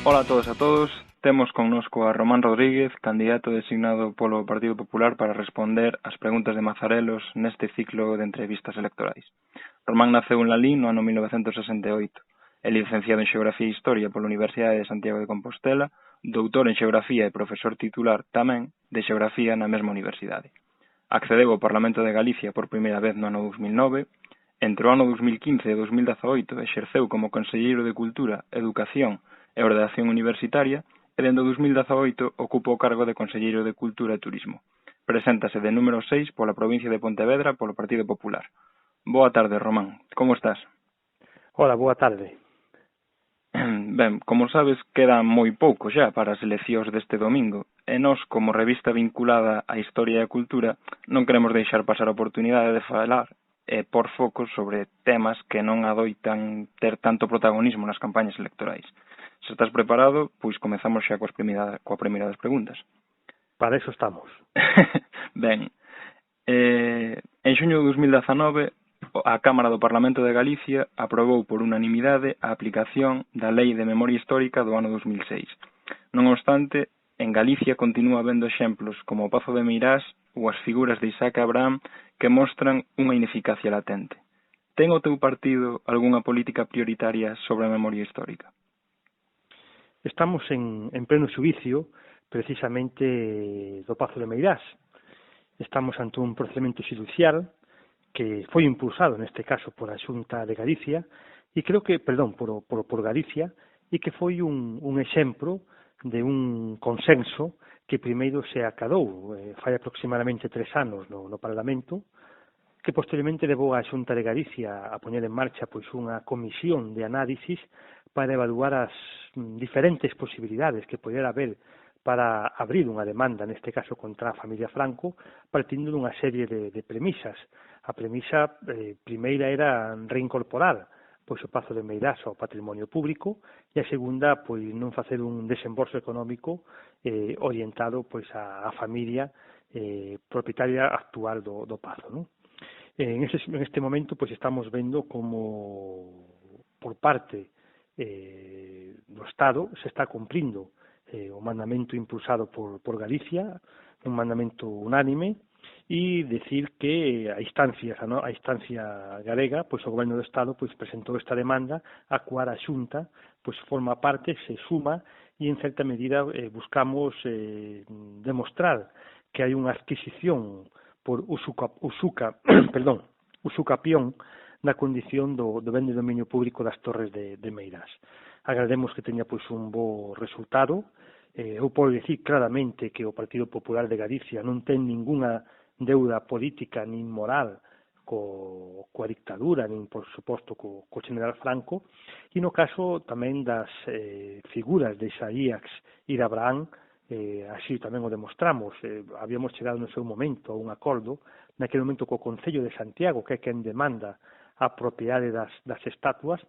Ola a todos e a todos, temos connosco a Román Rodríguez, candidato designado polo Partido Popular para responder ás preguntas de Mazarelos neste ciclo de entrevistas electorais. Román naceu en Lalín no ano 1968, é licenciado en Xeografía e Historia pola Universidade de Santiago de Compostela, doutor en Xeografía e profesor titular tamén de Xeografía na mesma universidade. Accedeu ao Parlamento de Galicia por primeira vez no ano 2009, entre o ano 2015 e 2018 exerceu como conselleiro de Cultura, Educación e Ordenación Universitaria e dende o 2018 ocupa o cargo de Conselleiro de Cultura e Turismo. Preséntase de número 6 pola provincia de Pontevedra polo Partido Popular. Boa tarde, Román. Como estás? Hola, boa tarde. Ben, como sabes, queda moi pouco xa para as eleccións deste domingo e nós, como revista vinculada á historia e á cultura, non queremos deixar pasar a oportunidade de falar e por focos sobre temas que non adoitan ter tanto protagonismo nas campañas electorais. Se estás preparado, pois comezamos xa coa primeira das preguntas. Para eso estamos. Ben, en xuño de 2019, a Cámara do Parlamento de Galicia aprobou por unanimidade a aplicación da Lei de Memoria Histórica do ano 2006. Non obstante, en Galicia continúa habendo exemplos como o Pazo de Meirás ou as figuras de Isaac Abraham que mostran unha ineficacia latente. Ten o teu partido algunha política prioritaria sobre a memoria histórica? Estamos en pleno xuicio precisamente do Pazo de Meirás. Estamos ante un procedimento xudicial que foi impulsado neste caso por a Xunta de Galicia e creo que, por Galicia, e que foi un exemplo de un consenso que primeiro se acadou fai aproximadamente 3 anos no Parlamento, que posteriormente levou a Xunta de Galicia a poñer en marcha pois unha comisión de análisis para evaluar as diferentes posibilidades que podera haber para abrir unha demanda, neste caso contra a familia Franco, partindo dunha serie de premisas. A premisa primeira era reincorporar pois o Pazo de Meirás ao patrimonio público e a segunda, pois non facer un desembolso económico orientado pois á familia propietaria actual do Pazo, non? En este momento pois estamos vendo como por parte do Estado se está cumprindo o mandamento impulsado por Galicia, un mandamento unánime, e decir que a instancia galega, pois o Goberno do Estado pois presentou esta demanda a cual a Xunta pois forma parte, se suma e en certa medida buscamos demostrar que hai unha adquisición por usucapión na condición do ben de dominio público das Torres de Meirás. Agrademos que teña pois un bo resultado. Eu podo dicir claramente que o Partido Popular de Galicia non ten ningunha deuda política nin moral coa dictadura, nin por suposto co general Franco, e no caso tamén das figuras de Isaías e de Abraham, así tamén o demostramos. Habíamos chegado no seu momento a un acordo, naquele momento co Concello de Santiago, que é quen demanda a propiedade das estatuas,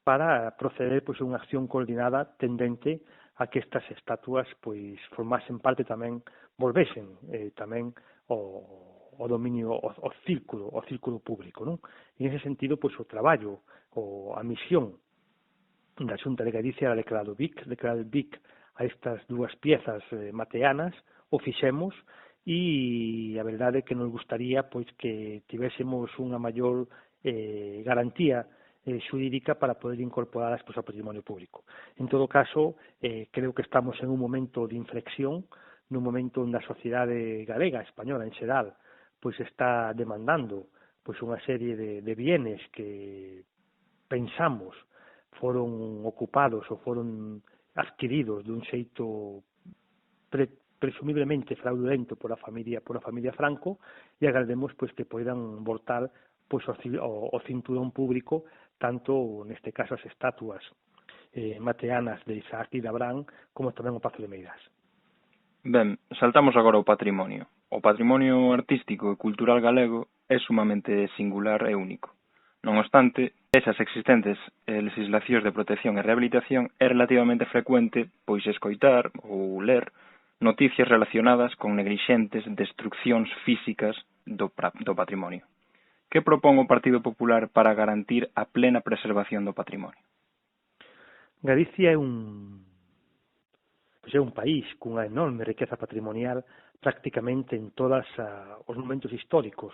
para proceder pois a unha acción coordinada tendente a que estas estatuas pois formasen parte tamén, volvesen tamén o dominio, o círculo público, non? E en ese sentido, pois o traballo, a misión da Xunta de Galicia era declarar BIC a estas dúas piezas mateanas, o fixemos, e a verdade é que nos gustaría pois que tivésemos unha maior garantía xurídica para poder incorporadas pois, ao patrimonio público. En todo caso, creo que estamos en un momento de inflexión, nun momento onde a sociedade galega, española en xeral, pois está demandando pois unha serie de bienes que pensamos foron ocupados ou foron adquiridos dun xeito presumiblemente fraudulento por a familia Franco, e agrademos pois que poidan voltar pois o cinturón público, tanto neste caso as estatuas mateanas de Isaac e de Abraham, como tamén o Pazo de Meirás. Ben, saltamos agora ao patrimonio. O patrimonio artístico e cultural galego é sumamente singular e único. Non obstante, esas existentes legislacións de protección e rehabilitación é relativamente frecuente pois escoitar ou ler noticias relacionadas con neglixentes destruccións físicas do patrimonio. Que propón o Partido Popular para garantir a plena preservación do patrimonio? Galicia é un pois é un país cunha enorme riqueza patrimonial prácticamente en todos os momentos históricos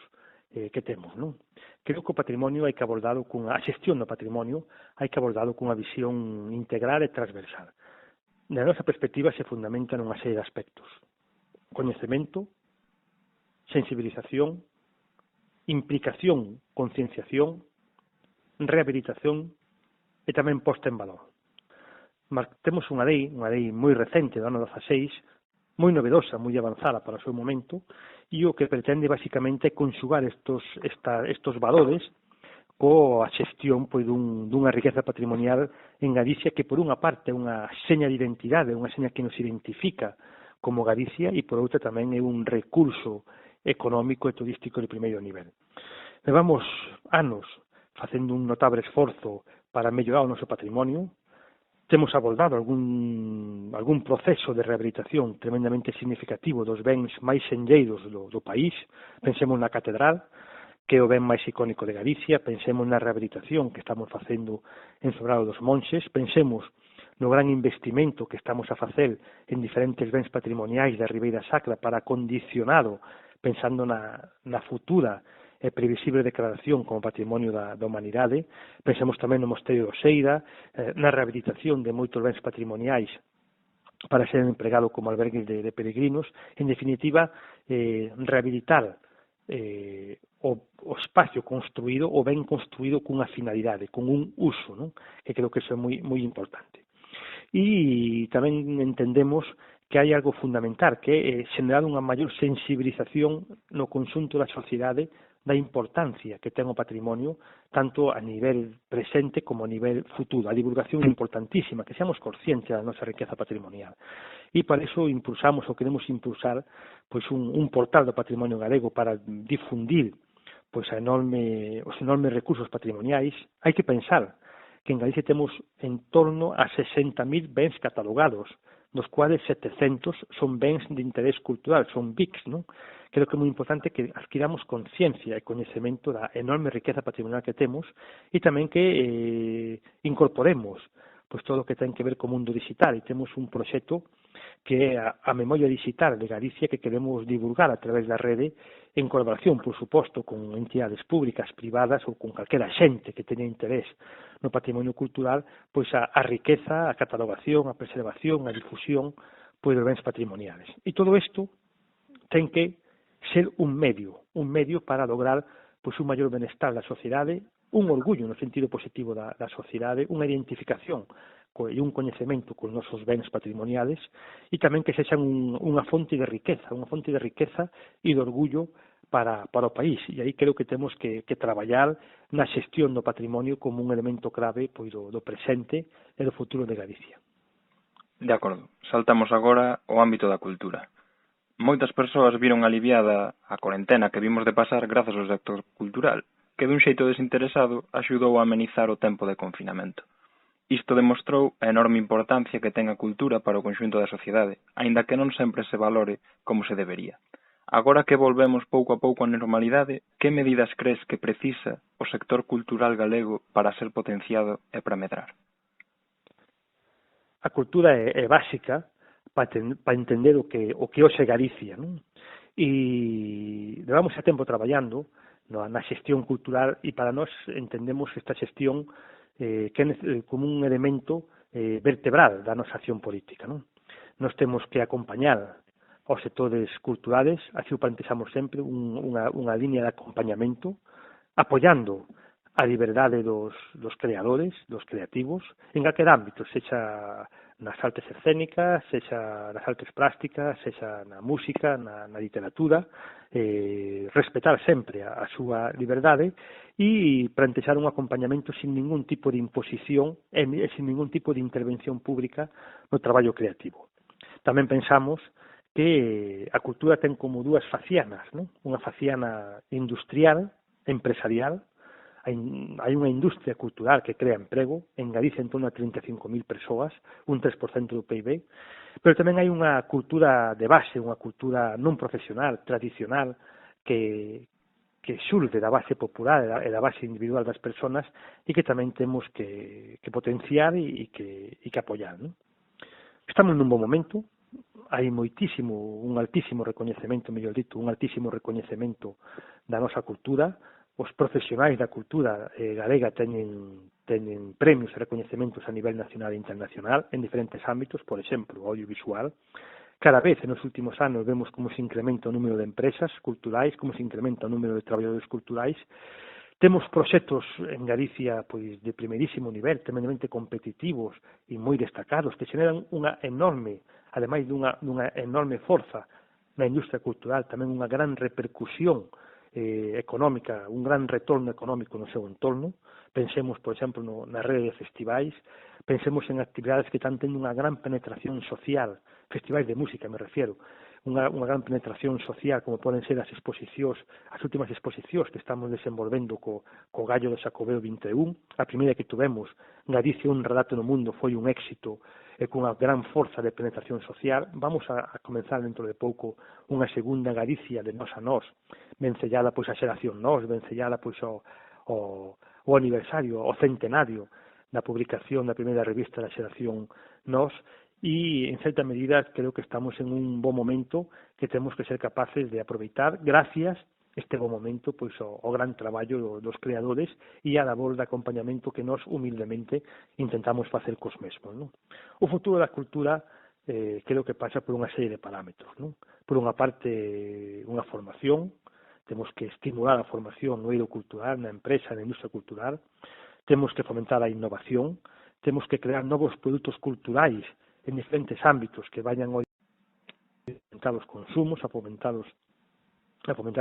que temos, non? Creo que o patrimonio hai que abordalo a xestión do patrimonio hai que abordalo cunha visión integral e transversal. Na nosa perspectiva se fundamenta nunha serie de aspectos: coñecemento, sensibilización, implicación, concienciación, rehabilitación e tamén posta en valor. Temos unha lei moi recente do ano 16, moi novedosa, moi avanzada para o seu momento, e o que pretende basicamente é conxugar estos valores coa xestión dunha riqueza patrimonial en Galicia que por unha parte é unha seña de identidade, unha seña que nos identifica como Galicia e por outra tamén é un recurso económico e turístico de primeiro nivel. Levamos anos facendo un notable esforzo para mellorar o noso patrimonio. Temos abordado algún proceso de rehabilitación tremendamente significativo dos bens máis senlleiros do país. Pensemos na catedral, que é o ben máis icónico de Galicia, pensemos na rehabilitación que estamos facendo en Sobrado dos Monxes, pensemos no gran investimento que estamos a facer en diferentes bens patrimoniais da Ribeira Sacra para condicionado, pensando na futura e previsible declaración como patrimonio da humanidade. Pensemos tamén no Mosteiro do Seira, na rehabilitación de moitos bens patrimoniais para ser empregado como albergues de peregrinos. En definitiva, rehabilitar o espacio construído, o ben construído cunha finalidade, con un uso, non? Que creo que iso é moi importante. E tamén entendemos que hai algo fundamental, que é xenerar unha maior sensibilización no conxunto da sociedade da importancia que ten o patrimonio tanto a nivel presente como a nivel futuro. A divulgación é importantísima, que seamos conscientes da nosa riqueza patrimonial. E para iso impulsamos ou queremos impulsar pois un portal do patrimonio galego para difundir pois os enormes recursos patrimoniais. Hai que pensar que en Galicia temos en torno a 60.000 bens catalogados, dos cuales 700 son bens de interés cultural, son BICs, non? Creo que é moi importante que adquiramos conciencia e coñecemento da enorme riqueza patrimonial que temos e tamén que incorporemos pois todo o que ten que ver co mundo digital, e temos un proxecto que é a memoria digital de Galicia que queremos divulgar a través da rede en colaboración, por suposto, con entidades públicas, privadas ou con calquera xente que teña interés no patrimonio cultural, pois a riqueza, a catalogación, a preservación, a difusión pois dos bens patrimoniales. E todo isto ten que ser un medio para lograr pois un maior benestar da sociedade, un orgullo no sentido positivo da sociedade, unha identificación e un coñecemento cos nosos bens patrimoniales e tamén que sexan unha fonte de riqueza e de orgullo para o país. E aí creo que temos que traballar na xestión do patrimonio como un elemento clave pois do presente e do futuro de Galicia. De acordo. Saltamos agora ao ámbito da cultura. Moitas persoas viron aliviada a corentena que vimos de pasar grazas ao sector cultural, que dun xeito desinteresado axudou a amenizar o tempo de confinamento. Isto demostrou a enorme importancia que ten a cultura para o conxunto da sociedade, aínda que non sempre se valore como se debería. Agora que volvemos pouco a pouco á normalidade, que medidas crees que precisa o sector cultural galego para ser potenciado e para medrar? A cultura é básica para entender o que hoxe é Galicia, non? E levamos xa tempo traballando na xestión cultural e para nós entendemos esta xestión que é como un elemento vertebral da nosa acción política, non? Nós temos que acompañar aos sectores culturales, así o plantexamos sempre, unha liña de acompañamento, apoiando a liberdade dos creadores, dos creativos, en calquer ámbito, sexa nas artes escénicas, sexa nas artes plásticas, sexa na música, na literatura, respetar sempre a súa liberdade e plantexar un acompañamento sin ningún tipo de imposición e sin ningún tipo de intervención pública no traballo creativo. Tamén pensamos que a cultura ten como dúas facianas, non? Unha faciana industrial, empresarial. Hai unha industria cultural que crea emprego, en Galicia en torno a 35.000 persoas, un 3% do PIB, pero tamén hai unha cultura de base, unha cultura non profesional, tradicional, que xurde da base popular e da base individual das persoas e que tamén temos que potenciar e que apoiar, non? Estamos nun bom momento, hai un altísimo recoñecemento, mellor dito, un altísimo recoñecemento da nosa cultura. Os profesionais da cultura galega teñen premios e recoñecementos a nivel nacional e internacional en diferentes ámbitos, por exemplo, o audiovisual. Cada vez nos últimos anos vemos como se incrementa o número de empresas culturais, como se incrementa o número de traballadores culturais. Temos proxectos en Galicia pois de primeirísimo nivel, tremendamente competitivos e moi destacados, que xeneran unha enorme, ademais dunha enorme forza na industria cultural, tamén unha gran repercusión económica, un gran retorno económico no seu entorno. Pensemos, por exemplo, na rede de festivais, pensemos en actividades que están tendo unha gran penetración social, festivais de música me refiero, unha gran penetración social, como poden ser as exposicións, as últimas exposicións que estamos desenvolvendo co Gallo do Xacobeo 21. A primeira que tuvemos, Galicia, un relato no mundo, foi un éxito e cunha gran forza de penetración social. Vamos a comenzar dentro de pouco unha segunda Galicia de nós a nós, vencellada pois a xeración nós, vencellada pois o aniversario, o centenario da publicación da primeira revista da xeración nós. E, en certa medida, creo que estamos en un bom momento que temos que ser capaces de aproveitar, gracias este bom momento, pois o gran traballo dos creadores e a labor de acompañamento que nós humildemente intentamos facer cos mesmos, non? O futuro da cultura creo que pasa por unha serie de parámetros, non? Por unha parte, unha formación, temos que estimular a formación no eido cultural, na empresa, na industria cultural, temos que fomentar a innovación, temos que crear novos produtos culturais en diferentes ámbitos que vayan a fomentar os consumos, a fomentar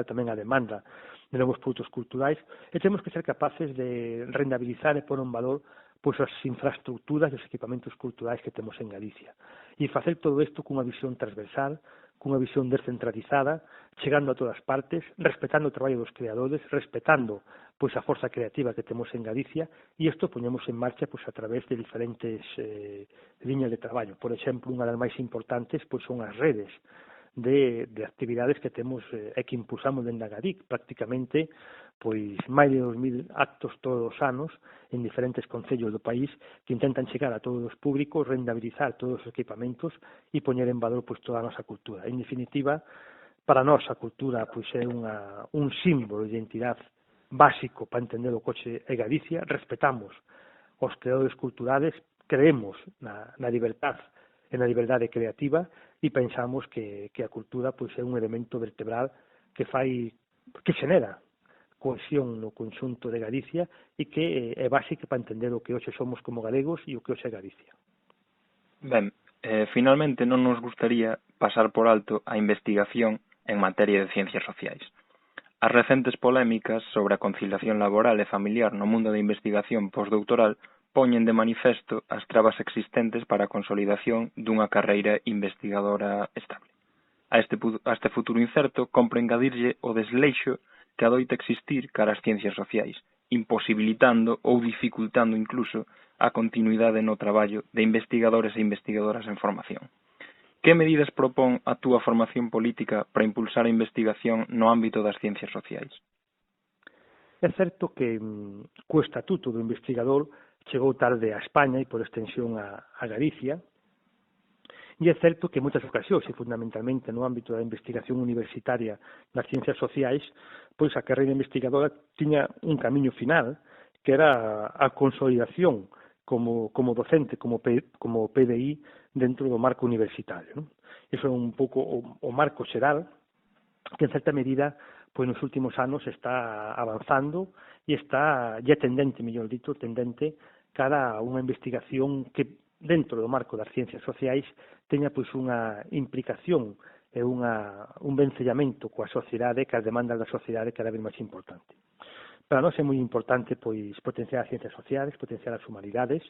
tamén a demanda de novos produtos culturais, e temos que ser capaces de rentabilizar e pôr en valor pois as infraestructuras e os equipamentos culturais que temos en Galicia. E facer todo isto cunha visión transversal, cunha visión descentralizada, chegando a todas partes, respetando o traballo dos creadores, respetando pois a forza creativa que temos en Galicia, e isto poñemos en marcha pois a través de diferentes liñas de traballo. Por exemplo, unha das máis importantes pois son as redes de actividades que temos e que impulsamos dentro da GADIC, prácticamente pois máis de 2000 actos todos os anos en diferentes concellos do país que intentan chegar a todos os públicos, rentabilizar todos os equipamentos e poñer en valor pois toda a nosa cultura. En definitiva, para nós a cultura pois é un símbolo de identidade básico para entender o coche e Galicia. Respetamos os creadores culturales, creemos na liberdade e na liberdade creativa e pensamos que a cultura pois é un elemento vertebral que xenera cohesión no conxunto de Galicia e que é básico para entender o que hoxe somos como galegos e o que hoxe é Galicia. Ben, finalmente non nos gustaría pasar por alto a investigación en materia de ciencias sociais. As recentes polémicas sobre a conciliación laboral e familiar no mundo da investigación postdoutoral poñen de manifesto as trabas existentes para a consolidación dunha carreira investigadora estable. A este futuro incerto compre engadirlle o desleixo que adoita existir cara ás ciencias sociais, imposibilitando ou dificultando incluso a continuidade no traballo de investigadores e investigadoras en formación. Que medidas propón a túa formación política para impulsar a investigación no ámbito das ciencias sociais? É certo que co estatuto do investigador chegou tarde a España e por extensión a Galicia, e é certo que en moitas ocasións, e fundamentalmente no ámbito da investigación universitaria nas ciencias sociais, pois a carreira investigadora tiña un camiño final, que era a consolidación como docente, como PDI, dentro do marco universitario, non? Iso é un pouco o marco xeral, que en certa medida, pois nos últimos anos está avanzando e é tendente, mellor dito, cara a unha investigación que dentro do marco das ciencias sociais teña pois unha implicación e un vencellamento coa sociedade, coas demandas da sociedade cada vez máis importante. Para nós é moi importante pois potenciar as ciencias sociales, potenciar as humanidades.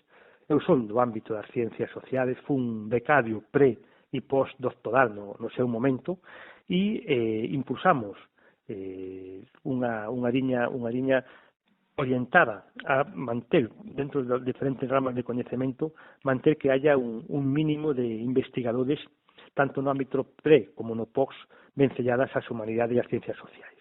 Eu son do ámbito das ciencias sociales, fun becario pre e postdoctoral no seu momento e impulsamos unha liña orientada a manter, dentro das diferentes ramas de coñecemento, manter que haya un mínimo de investigadores, tanto no ámbito pre como no post, vencelladas ás humanidades e ás ciencias sociais.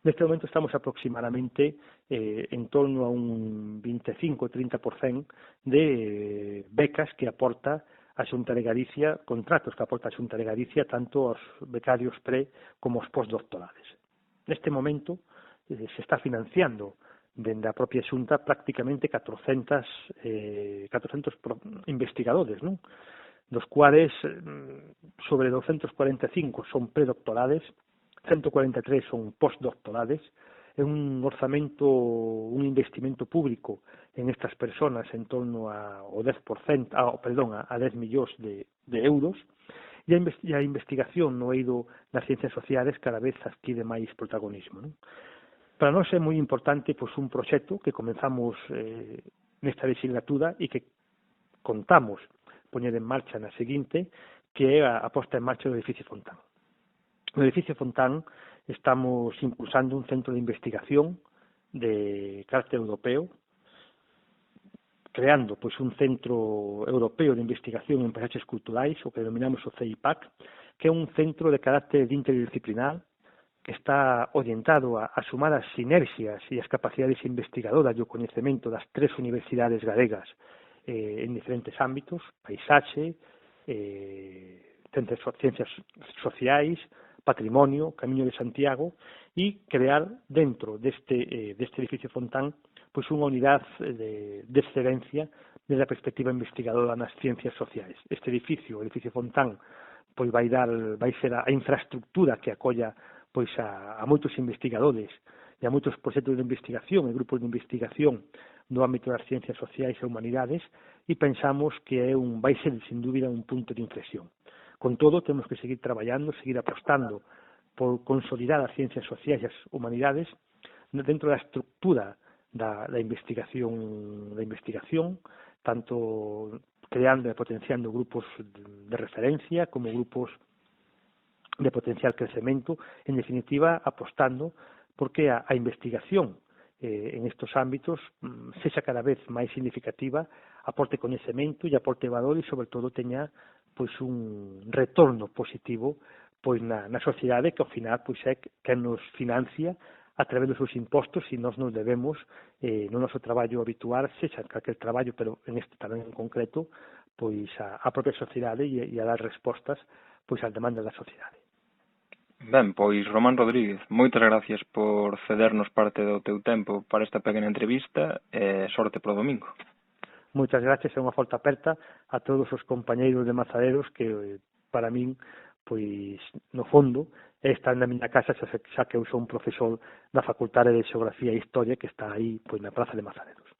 Neste momento estamos aproximadamente en torno a un 25-30% de becas que aporta a Xunta de Galicia, contratos que aporta a Xunta de Galicia tanto aos becarios pre como aos postdoctorales. Neste momento se está financiando dende a propia Xunta prácticamente 400 investigadores, non? Dos cuales sobre 245 son predoctorales, 143 son postdoctorales, é un orzamento, un investimento público en estas personas en torno ao 10%, a 10 millóns de euros, e a investigación no eido das ciencias sociales cada vez adquire máis protagonismo, non? Para nós é moi importante pois, un proxecto que comenzamos nesta legislatura e que contamos poñer en marcha na seguinte, que é a posta en marcha do edificio Fontán. No edificio Fontán estamos impulsando un centro de investigación de carácter europeo, creando pois un centro europeo de investigación en paisaxes culturais, o que denominamos o CEIPAC, que é un centro de carácter interdisciplinar que está orientado a sumar as sinerxias e as capacidades investigadoras e o coñecemento das 3 universidades galegas en diferentes ámbitos, paisaxe, ciencias sociais, patrimonio, Camiño de Santiago, e crear dentro deste edificio Fontán pois unha unidade de excelencia desde a perspectiva investigadora nas ciencias sociais. Este edificio, o edificio Fontán, pois vai ser a infraestructura que acolla pois a moitos investigadores e a moitos proxectos de investigación e grupos de investigación no ámbito das ciencias sociais e humanidades, e pensamos que vai ser, sin dúbida, un punto de inflexión. Con todo, temos que seguir traballando, seguir apostando por consolidar as ciencias sociais e as humanidades dentro da estructura da investigación, tanto creando e potenciando grupos de referencia como grupos de potencial crecemento, en definitiva, apostando porque a investigación en estos ámbitos sexa cada vez máis significativa, aporte coñecemento e aporte valor e, sobre todo, teña pois un retorno positivo pois na sociedade, que ao final pois é quen nos financia a través dos seus impostos, e nós nos debemos no noso traballo habitual, sexa calquer traballo, pero en este tamén en concreto, pois a propia sociedade e a dar respostas pois ás demandas da sociedade. Ben, pois Román Rodríguez, moitas gracias por cedernos parte do teu tempo para esta pequena entrevista e sorte pro domingo. Moitas gracias e unha folta aperta a todos os compañeiros de Mazareros que para min, pois, no fondo, están na miña casa xa que eu sou un profesor da Facultade de Xeografía e Historia que está aí pois na Praza de Mazareros.